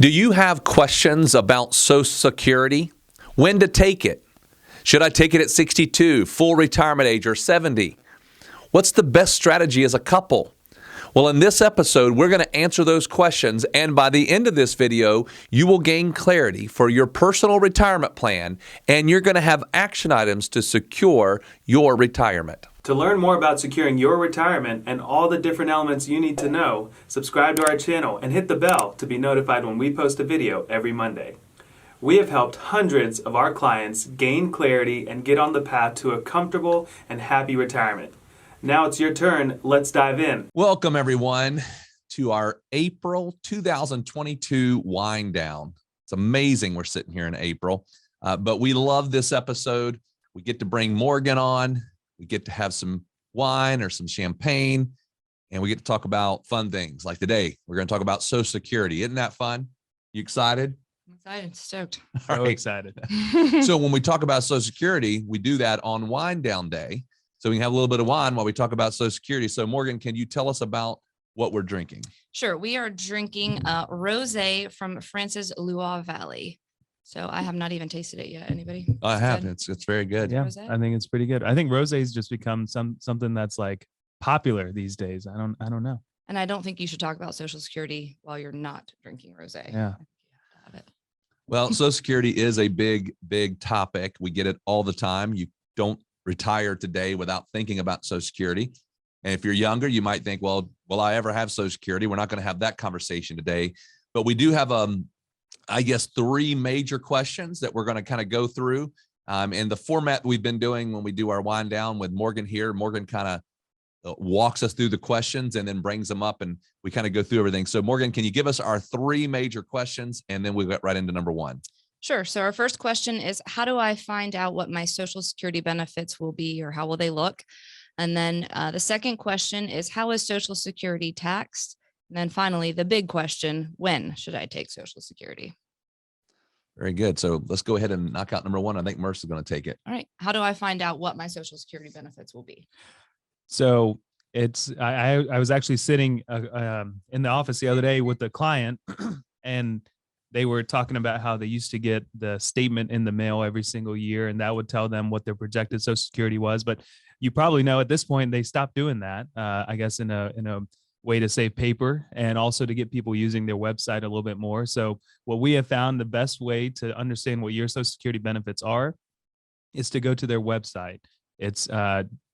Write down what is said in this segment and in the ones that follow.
Do you have questions about Social Security? When to take it? Should I take it at 62, full retirement age, or 70? What's the best strategy as a couple? Well, in this episode, we're going to answer those questions, and by the end of this video, you will gain clarity for your personal retirement plan, and you're going to have action items to secure your retirement. To learn more about securing your retirement and all the different elements you need to know, subscribe to our channel and hit the bell to be notified when we post a video every Monday. We have helped hundreds of our clients gain clarity and get on the path to a comfortable and happy retirement. Now it's your turn. Let's dive in. Welcome, everyone, to our April 2022 wind down. It's amazing we're sitting here in April, but we love this episode. We get to bring Morgan on. We get to have some wine or some champagne, and we get to talk about fun things. Like today, we're going to talk about Social Security. Isn't that fun? You excited? I'm excited, stoked. So excited. So when we talk about Social Security, we do that on wind down day. So we can have a little bit of wine while we talk about Social Security. So Morgan, can you tell us about what we're drinking? Sure. We are drinking rosé from France's Loire Valley. So I have not even tasted it yet. Anybody? I have. It's very good. Yeah, Rosé? I think it's pretty good. I think rosé's just become something that's like popular these days. I don't know. And I don't think you should talk about Social Security while you're not drinking rosé. Yeah. I think you have to have it. Well, Social Security is a big topic. We get it all the time. You don't retire today without thinking about Social Security. And if you're younger, you might think, well, will I ever have Social Security? We're not going to have that conversation today. But we do have, I guess, three major questions that we're going to kind of go through. In the format we've been doing when we do our wind down with Morgan here, Morgan kind of walks us through the questions and then brings them up, and we kind of go through everything. So Morgan, can you give us our three major questions, and then we'll get right into number one? Sure. So our first question is, how do I find out what my Social Security benefits will be, or how will they look? And then the second question is, how is Social Security taxed? And then finally, the big question, when should I take Social Security? Very good. So let's go ahead and knock out number one. I think Merce is going to take it. All right. How do I find out what my Social Security benefits will be? So it's I was actually sitting in the office the other day with a client, and they were talking about how they used to get the statement in the mail every single year, and that would tell them what their projected Social Security was. But you probably know at this point they stopped doing that. I guess in a way to save paper and also to get people using their website a little bit more. So what we have found, the best way to understand what your Social Security benefits are is to go to their website. It's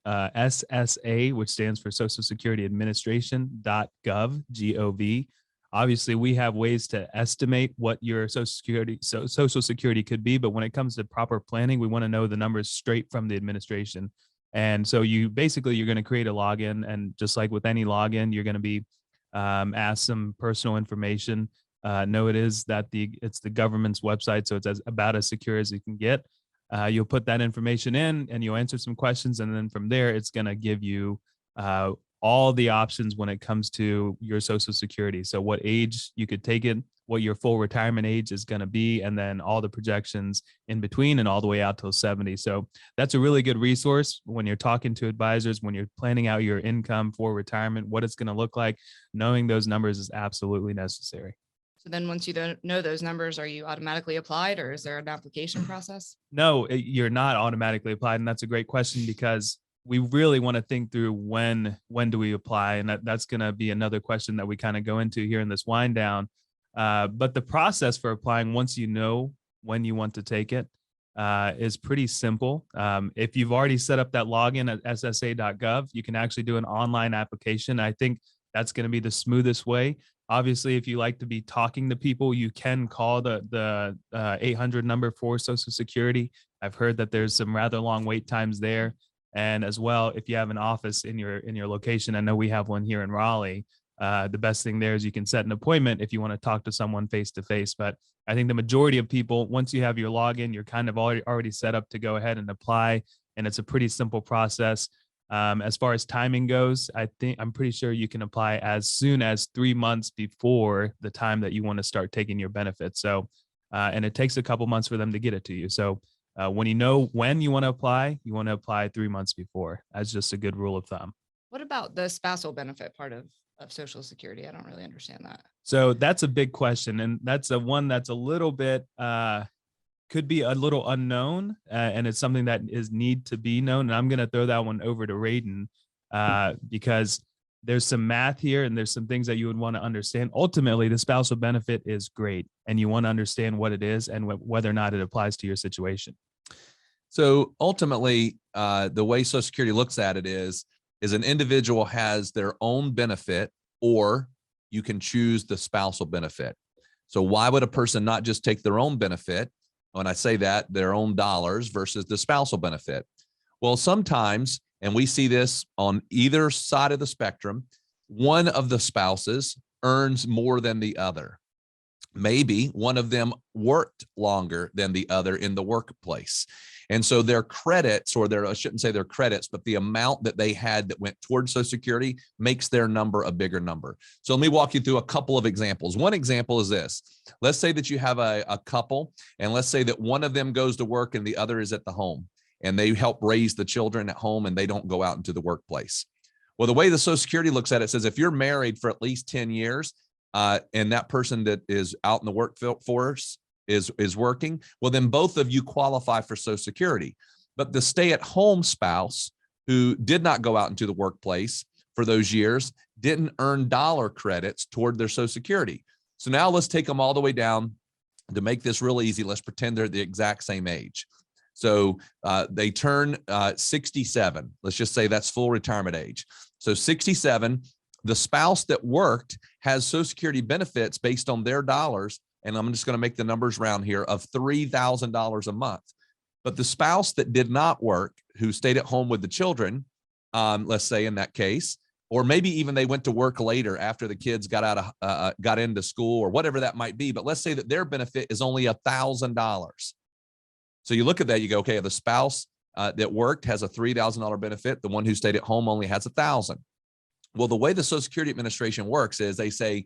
SSA, which stands for Social Security Administration.gov, G-O-V. Obviously, we have ways to estimate what your Social Security could be, but when it comes to proper planning, we want to know the numbers straight from the administration. And so you're going to create a login, and just like with any login, you're going to be asked some personal information. No, it's the government's website, so it's about as secure as you can get. You'll put that information in, and you'll answer some questions, and then from there, it's going to give you all the options when it comes to your Social Security. So what age you could take it, what your full retirement age is going to be, and then all the projections in between and all the way out till 70. So that's a really good resource when you're talking to advisors, when you're planning out your income for retirement, what it's going to look like. Knowing those numbers is absolutely necessary. So then once you don't know those numbers, are you automatically applied, or is there an application process? No, you're not automatically applied. And that's a great question, because we really want to think through when do we apply? And that's going to be another question that we kind of go into here in this wind down. But the process for applying, once you know when you want to take it, is pretty simple. If you've already set up that login at ssa.gov, you can actually do an online application. I think that's going to be the smoothest way. Obviously, if you like to be talking to people, you can call the 800 number for Social Security. I've heard that there's some rather long wait times there. And as well, if you have an office in your location, I know we have one here in Raleigh. The best thing there is you can set an appointment if you want to talk to someone face to face. But I think the majority of people, once you have your login, you're kind of already set up to go ahead and apply. And it's a pretty simple process. As far as timing goes, I'm pretty sure you can apply as soon as 3 months before the time that you want to start taking your benefits. So, and it takes a couple months for them to get it to you. So when you know when you want to apply 3 months before. That's just a good rule of thumb. What about the spousal benefit part of of Social Security? I don't really understand that. So that's a big question. And that's a one that's a little bit, could be a little unknown, and it's something that is need to be known. And I'm going to throw that one over to Raiden, because there's some math here and there's some things that you would want to understand. Ultimately, the spousal benefit is great, and you want to understand what it is and whether or not it applies to your situation. So ultimately, the way Social Security looks at it is an individual has their own benefit, or you can choose the spousal benefit. So why would a person not just take their own benefit? When I say that, their own dollars versus the spousal benefit. Well, sometimes, and we see this on either side of the spectrum, one of the spouses earns more than the other. Maybe one of them worked longer than the other in the workplace. And so their credits, or I shouldn't say their credits, but the amount that they had that went towards Social Security makes their number a bigger number. So let me walk you through a couple of examples. One example is this. Let's say that you have a couple, and let's say that one of them goes to work and the other is at the home, and they help raise the children at home and they don't go out into the workplace. Well, the way the Social Security looks at it says if you're married for at least 10 years, and that person that is out in the workforce is working, well, then both of you qualify for Social Security. But the stay-at-home spouse who did not go out into the workplace for those years didn't earn dollar credits toward their Social Security. So now let's take them all the way down. To make this real easy, let's pretend they're the exact same age. So they turn 67. Let's just say that's full retirement age. So 67, the spouse that worked has Social Security benefits based on their dollars, and I'm just going to make the numbers round here, of $3,000 a month. But the spouse that did not work, who stayed at home with the children, let's say in that case, or maybe even they went to work later after the kids got into school or whatever that might be. But let's say that their benefit is only $1,000. So you look at that, you go, okay, the spouse that worked has a $3,000 benefit. The one who stayed at home only has $1,000. Well, the way the Social Security Administration works is they say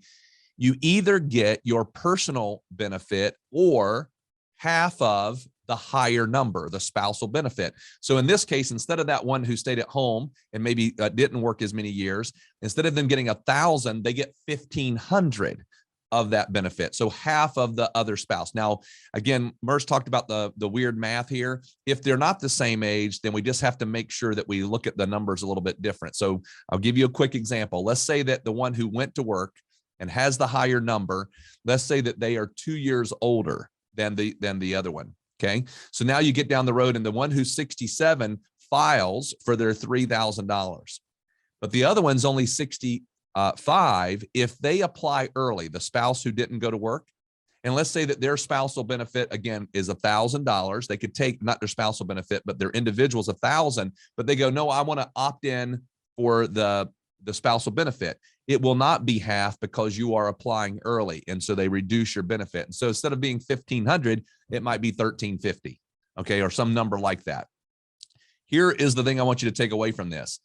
you either get your personal benefit or half of the higher number, the spousal benefit. So in this case, instead of that one who stayed at home and maybe didn't work as many years, instead of them getting 1,000, they get 1,500 of that benefit. So half of the other spouse. Now, again, Merce talked about the weird math here. If they're not the same age, then we just have to make sure that we look at the numbers a little bit different. So I'll give you a quick example. Let's say that the one who went to work and has the higher number, let's say that they are 2 years older than the other one. Okay. So now you get down the road and the one who's 67 files for their $3,000, but the other one's only 65. If they apply early, the spouse who didn't go to work, and let's say that their spousal benefit again is $1,000, they could take not their spousal benefit, but their individual's 1,000, but they go, no, I want to opt in for the spousal benefit. It will not be half because you are applying early. And so they reduce your benefit. And so instead of being 1,500, it might be 1,350. Okay. Or some number like that. Here is the thing I want you to take away from this.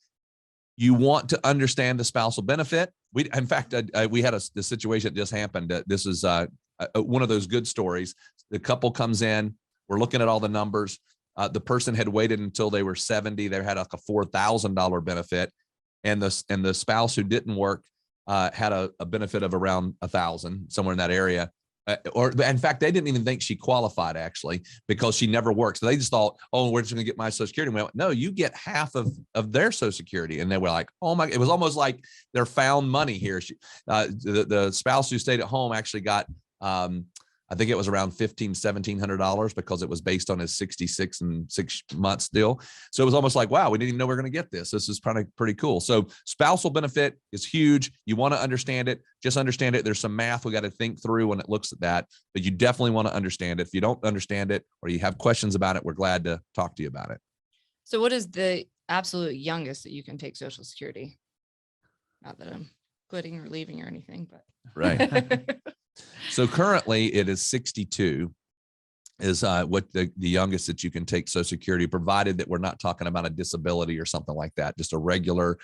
You want to understand the spousal benefit. In fact, we had the situation that just happened. This is one of those good stories. The couple comes in, we're looking at all the numbers. The person had waited until they were 70. They had like a $4,000 benefit. And the spouse who didn't work had a benefit of around 1,000, somewhere in that area. Or in fact, they didn't even think she qualified actually because she never worked. So they just thought, oh, we're just going to get my Social Security. And we went, no, you get half of their Social Security. And they were like, oh my, it was almost like they're found money here. The spouse who stayed at home actually got, I think it was around $1,700 because it was based on his 66 and 6 months deal. So it was almost like, wow, we didn't even know we were going to get this. This is pretty cool. So spousal benefit is huge. You want to understand it. Just understand it. There's some math we got to think through when it looks at that, but you definitely want to understand it. If you don't understand it or you have questions about it, we're glad to talk to you about it. So what is the absolute youngest that you can take Social Security? Not that I'm quitting or leaving or anything, but. Right. So currently it is 62 is what the youngest that you can take Social Security, provided that we're not talking about a disability or something like that. Just a regular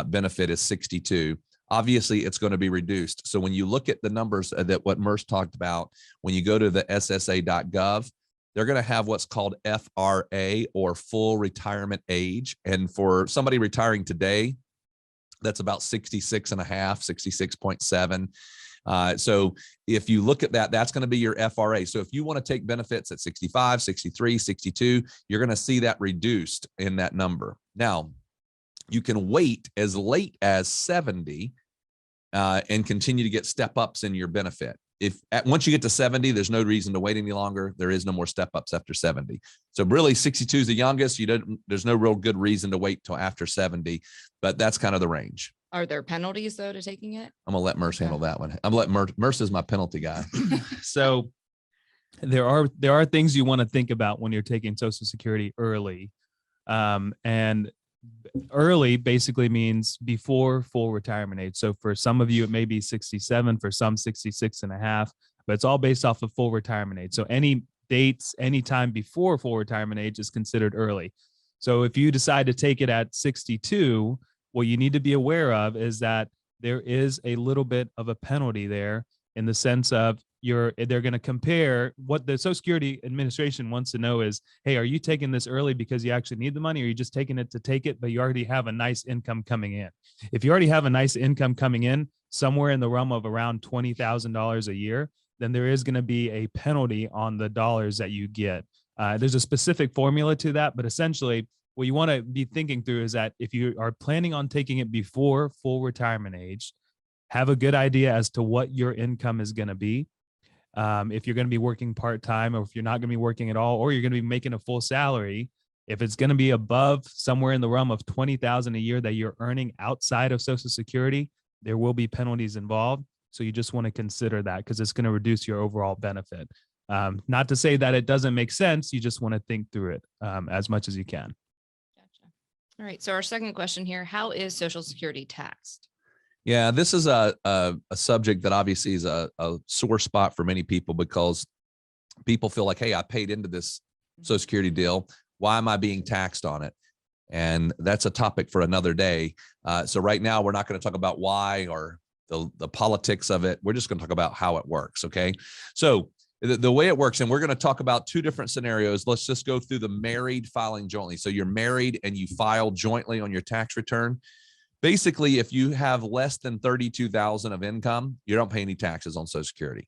benefit is 62. Obviously, it's going to be reduced. So when you look at the numbers that what Merce talked about, when you go to the SSA.gov, they're going to have what's called FRA, or full retirement age. And for somebody retiring today, That's about 66 and a half, 66.7. So if you look at that, that's going to be your FRA. So if you want to take benefits at 65, 63, 62, you're going to see that reduced in that number. Now, you can wait as late as 70 and continue to get step ups in your benefit. Once you get to 70, there's no reason to wait any longer. There is no more step ups after 70. So really 62 is the youngest. There's no real good reason to wait till after 70, but that's kind of the range. Are there penalties though to taking it? I'm gonna let Merce handle that one. I'm gonna let Merce is my penalty guy. So there are things you want to think about when you're taking Social Security early. And early basically means before full retirement age. So for some of you, it may be 67, for some 66 and a half, but it's all based off of full retirement age. So any dates, any time before full retirement age is considered early. So if you decide to take it at 62, what you need to be aware of is that there is a little bit of a penalty there, in the sense of they're going to compare. What the Social Security Administration wants to know is, hey, are you taking this early because you actually need the money, or are you just taking it to take it, but you already have a nice income coming in? If you already have a nice income coming in, somewhere in the realm of around $20,000 a year, then there is going to be a penalty on the dollars that you get. There's a specific formula to that, but essentially what you want to be thinking through is that if you are planning on taking it before full retirement age, have a good idea as to what your income is going to be. If you're going to be working part-time, or if you're not going to be working at all, or you're going to be making a full salary, if it's going to be above somewhere in the realm of $20,000 a year that you're earning outside of Social Security, there will be penalties involved. So you just want to consider that, because it's going to reduce your overall benefit. Not to say that it doesn't make sense. You just want to think through it as much as you can. Gotcha. All right. So our second question here, how is Social Security taxed? Yeah, this is a subject that obviously is a sore spot for many people, because people feel like, hey, I paid into this Social Security deal. Why am I being taxed on it? And that's a topic for another day. So right now, we're not going to talk about why or the politics of it. We're just going to talk about how it works. Okay. So the way it works, and we're going to talk about two different scenarios. Let's just go through the married filing jointly. So you're married and you file jointly on your tax return. Basically, if you have less than 32,000 of income, you don't pay any taxes on Social Security.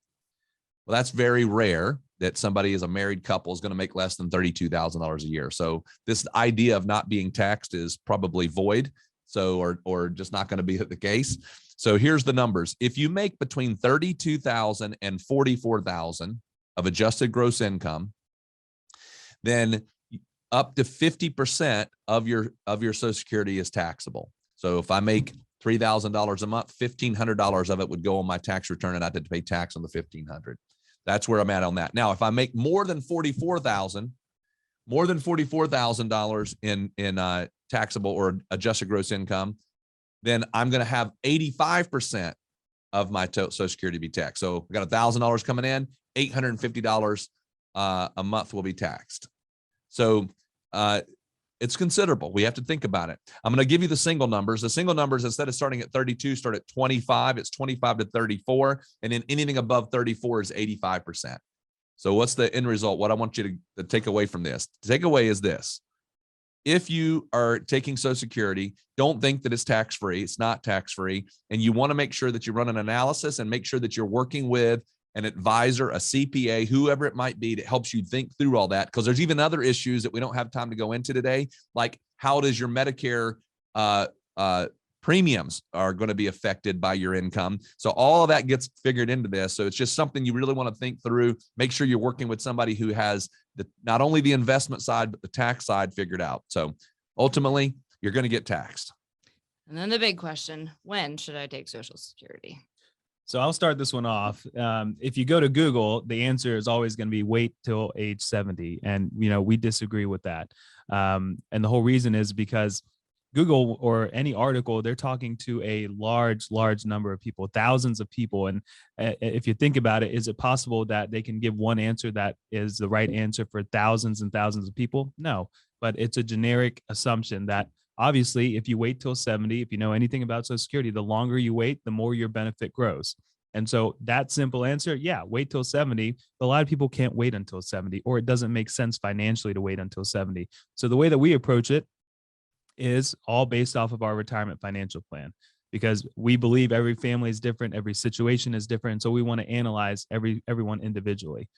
Well, that's very rare that somebody is a married couple is going to make less than $32,000 a year. So this idea of not being taxed is probably void. So, or just not going to be the case. So here's the numbers. If you make between 32,000 and 44,000 of adjusted gross income, then up to 50% of your Social Security is taxable. So if I make $3,000 a month, $1,500 of it would go on my tax return, and I had to pay tax on the $1,500. That's where I'm at on that. Now, if I make more than $44,000 in taxable or adjusted gross income, then I'm going to have 85% of my Social Security be taxed. So I got $1,000 coming in, $850 a month will be taxed. So it's considerable. We have to think about it. I'm going to give you the single numbers. The single numbers, instead of starting at 32, start at 25. It's 25 to 34. And then anything above 34 is 85%. So what's the end result? What I want you to take away from this. The takeaway is this. If you are taking Social Security, don't think that it's tax-free. It's not tax-free. And you want to make sure that you run an analysis and make sure that you're working with an advisor, a CPA, whoever it might be, that helps you think through all that. Because there's even other issues that we don't have time to go into today, like how does your Medicare premiums are going to be affected by your income. So all of that gets figured into this. So it's just something you really want to think through. Make sure you're working with somebody who has not only the investment side, but the tax side figured out. So ultimately, you're going to get taxed. And then the big question, when should I take Social Security? So I'll start this one off. If you go to Google, the answer is always going to be wait till age 70. And, we disagree with that. And the whole reason is because Google or any article, they're talking to a large number of people, thousands of people. And if you think about it, is it possible that they can give one answer that is the right answer for thousands and thousands of people? No, but it's a generic assumption that obviously, if you wait till 70, if you know anything about Social Security, the longer you wait, the more your benefit grows. And so that simple answer, yeah, wait till 70. But a lot of people can't wait until 70, or it doesn't make sense financially to wait until 70. So the way that we approach it is all based off of our retirement financial plan, because we believe every family is different, every situation is different. So we want to analyze everyone individually.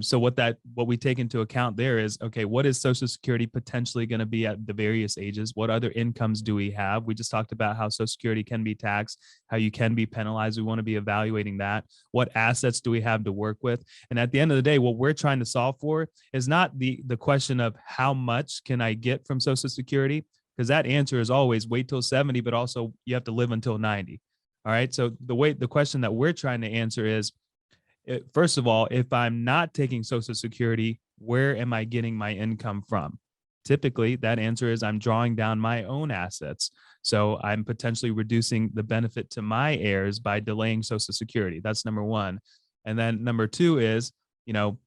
So what we take into account there is, okay, what is Social Security potentially going to be at the various ages? What other incomes do we have? We just talked about how Social Security can be taxed, how you can be penalized. We want to be evaluating that. What assets do we have to work with? And at the end of the day, what we're trying to solve for is not the question of how much can I get from Social Security, because that answer is always wait till 70, but also you have to live until 90. All right. So the question that we're trying to answer is, first of all, if I'm not taking Social Security, where am I getting my income from? Typically, that answer is I'm drawing down my own assets. So I'm potentially reducing the benefit to my heirs by delaying Social Security. That's number one. And then number two is, depending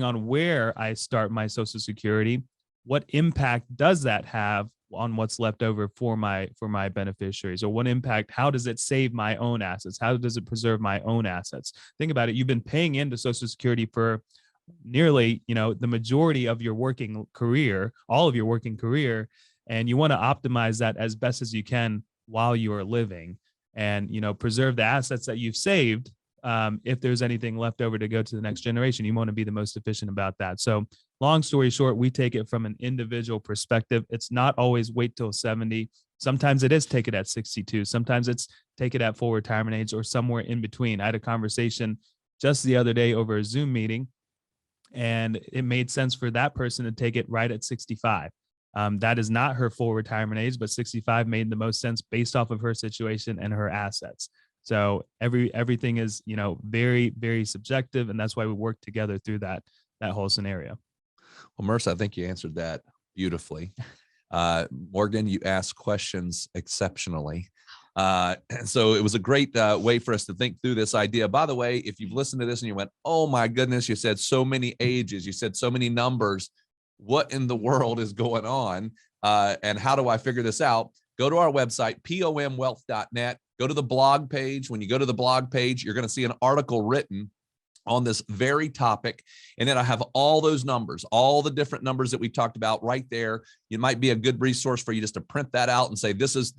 on where I start my Social Security, what impact does that have on what's left over for my beneficiaries? Or what impact, how does it save my own assets? How does it preserve my own assets? Think about it. You've been paying into Social Security for nearly, the majority of your working career, all of your working career, and you want to optimize that as best as you can while you are living, and, preserve the assets that you've saved. If there's anything left over to go to the next generation, you want to be the most efficient about that. So long story short, we take it from an individual perspective. It's not always wait till 70. Sometimes it is take it at 62. Sometimes it's take it at full retirement age or somewhere in between. I had a conversation just the other day over a Zoom meeting, and it made sense for that person to take it right at 65. That is not her full retirement age, but 65 made the most sense based off of her situation and her assets. So everything is, very, very subjective. And that's why we work together through that whole scenario. Well, Merce, I think you answered that beautifully. Morgan, you asked questions exceptionally. And so it was a great way for us to think through this idea. By the way, if you've listened to this and you went, oh my goodness, you said so many ages, you said so many numbers, what in the world is going on? And how do I figure this out? Go to our website, pomwealth.net. Go to the blog page. When you go to the blog page, you're going to see an article written on this very topic. And then I have all those numbers, all the different numbers that we talked about right there. It might be a good resource for you just to print that out and say, this is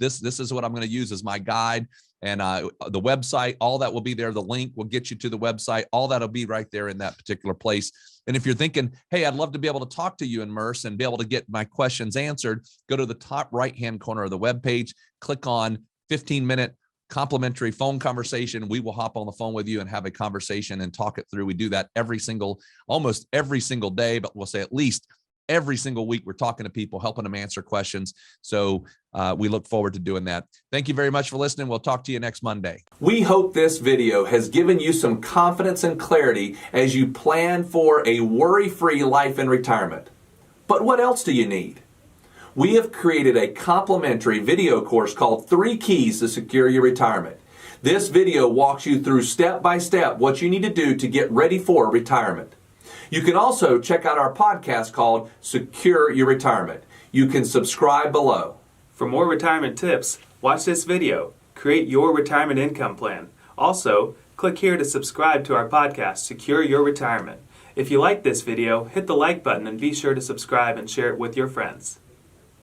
what I'm going to use as my guide. And the website, all that will be there. The link will get you to the website. All that'll be right there in that particular place. And if you're thinking, hey, I'd love to be able to talk to you and Merce and be able to get my questions answered, go to the top right-hand corner of the webpage, click on 15-minute complimentary phone conversation. We will hop on the phone with you and have a conversation and talk it through. We do that almost every single day, but we'll say at least every single week. We're talking to people, helping them answer questions. So we look forward to doing that. Thank you very much for listening. We'll talk to you next Monday. We hope this video has given you some confidence and clarity as you plan for a worry-free life in retirement. But what else do you need? We have created a complimentary video course called 3 Keys to Secure Your Retirement. This video walks you through step by step what you need to do to get ready for retirement. You can also check out our podcast called Secure Your Retirement. You can subscribe below. For more retirement tips, watch this video. Create your retirement income plan. Also, click here to subscribe to our podcast, Secure Your Retirement. If you like this video, hit the like button and be sure to subscribe and share it with your friends.